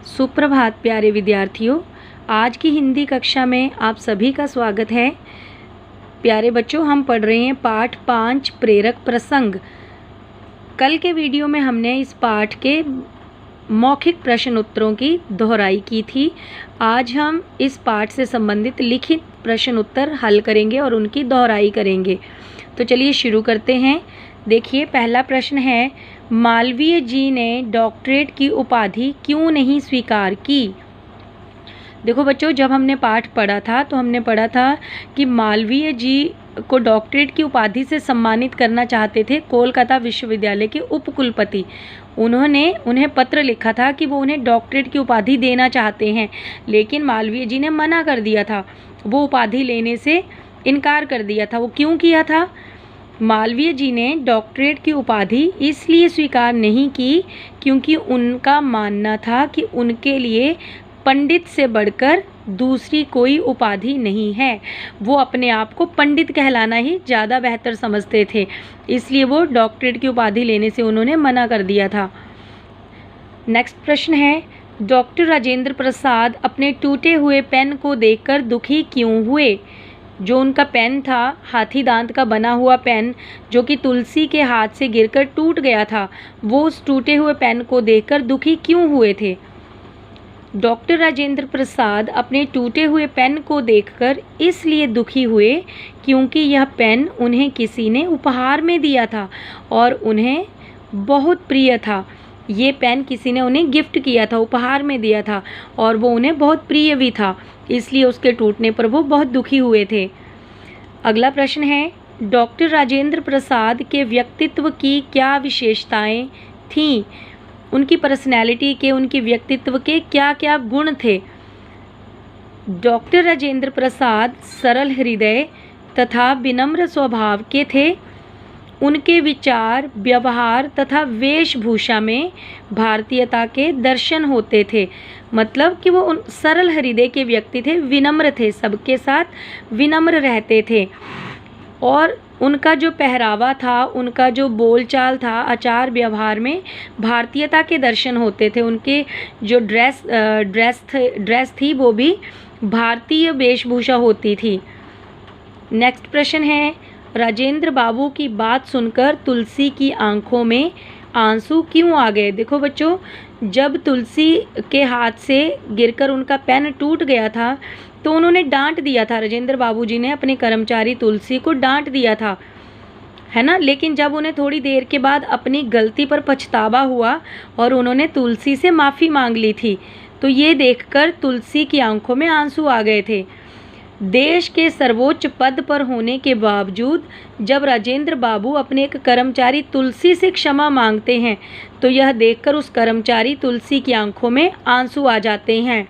सुप्रभात प्यारे विद्यार्थियों, आज की हिंदी कक्षा में आप सभी का स्वागत है। प्यारे बच्चों, हम पढ़ रहे हैं पाठ 5 प्रेरक प्रसंग। कल के वीडियो में हमने इस पाठ के मौखिक प्रश्न उत्तरों की दोहराई की थी। आज हम इस पाठ से संबंधित लिखित प्रश्न उत्तर हल करेंगे और उनकी दोहराई करेंगे। तो चलिए शुरू करते हैं। देखिए, पहला प्रश्न है, मालवीय जी ने डॉक्टरेट की उपाधि क्यों नहीं स्वीकार की? देखो बच्चों, जब हमने पाठ पढ़ा था तो हमने पढ़ा था कि मालवीय जी को डॉक्टरेट की उपाधि से सम्मानित करना चाहते थे कोलकाता विश्वविद्यालय के उपकुलपति। उन्होंने उन्हें पत्र लिखा था कि वो उन्हें डॉक्टरेट की उपाधि देना चाहते हैं, लेकिन मालवीय जी ने मना कर दिया था। वो उपाधि लेने से इनकार कर दिया था। वो क्यों किया था? मालवीय जी ने डॉक्टरेट की उपाधि इसलिए स्वीकार नहीं की क्योंकि उनका मानना था कि उनके लिए पंडित से बढ़कर दूसरी कोई उपाधि नहीं है। वो अपने आप को पंडित कहलाना ही ज़्यादा बेहतर समझते थे, इसलिए वो डॉक्टरेट की उपाधि लेने से उन्होंने मना कर दिया था। नेक्स्ट प्रश्न है, डॉक्टर राजेंद्र प्रसाद अपने टूटे हुए पेन को देखकर दुखी क्यों हुए? जो उनका पेन था, हाथी दांत का बना हुआ पेन, जो कि तुलसी के हाथ से गिरकर टूट गया था, वो उस टूटे हुए पेन को देखकर दुखी क्यों हुए थे? डॉक्टर राजेंद्र प्रसाद अपने टूटे हुए पेन को देखकर इसलिए दुखी हुए क्योंकि यह पेन उन्हें किसी ने उपहार में दिया था और उन्हें बहुत प्रिय था। ये पेन किसी ने उन्हें गिफ्ट किया था, उपहार में दिया था, और वो उन्हें बहुत प्रिय भी था, इसलिए उसके टूटने पर वो बहुत दुखी हुए थे। अगला प्रश्न है, डॉक्टर राजेंद्र प्रसाद के व्यक्तित्व की क्या विशेषताएं थीं? उनकी पर्सनैलिटी के, उनकी व्यक्तित्व के क्या क्या गुण थे? डॉक्टर राजेंद्र प्रसाद सरल हृदय तथा विनम्र स्वभाव के थे। उनके विचार, व्यवहार तथा वेशभूषा में भारतीयता के दर्शन होते थे। मतलब कि वो सरल हृदय के व्यक्ति थे, विनम्र थे, सबके साथ विनम्र रहते थे। और उनका जो पहरावा था, उनका जो बोलचाल था, आचार व्यवहार में भारतीयता के दर्शन होते थे। उनके जो ड्रेस थी वो भी भारतीय वेशभूषा होती थी। नेक्स्ट प्रश्न है, राजेंद्र बाबू की बात सुनकर तुलसी की आंखों में आंसू क्यों आ गए? देखो बच्चों, जब तुलसी के हाथ से गिरकर उनका पेन टूट गया था तो उन्होंने डांट दिया था। राजेंद्र बाबू जी ने अपने कर्मचारी तुलसी को डांट दिया था, है ना। लेकिन जब उन्हें थोड़ी देर के बाद अपनी गलती पर पछतावा हुआ और उन्होंने तुलसी से माफ़ी मांग ली थी, तो ये देखकर तुलसी की आंखों में आंसू आ गए थे। देश के सर्वोच्च पद पर होने के बावजूद जब राजेंद्र बाबू अपने एक कर्मचारी तुलसी से क्षमा मांगते हैं तो यह देखकर उस कर्मचारी तुलसी की आंखों में आंसू आ जाते हैं,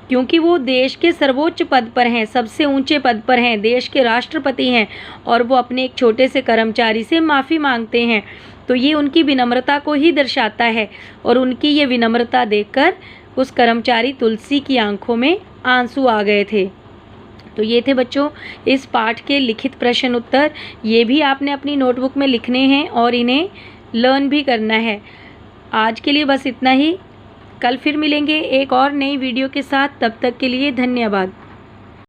क्योंकि वो देश के सर्वोच्च पद पर हैं, सबसे ऊंचे पद पर हैं, देश के राष्ट्रपति हैं, और वो अपने एक छोटे से कर्मचारी से माफ़ी मांगते हैं। तो ये उनकी विनम्रता को ही दर्शाता है, और उनकी ये विनम्रता देखकर उस कर्मचारी तुलसी की आंखों में आंसू आ गए थे। तो ये थे बच्चों इस पाठ के लिखित प्रश्न उत्तर। ये भी आपने अपनी नोटबुक में लिखने हैं और इन्हें लर्न भी करना है। आज के लिए बस इतना ही। कल फिर मिलेंगे एक और नई वीडियो के साथ। तब तक के लिए धन्यवाद।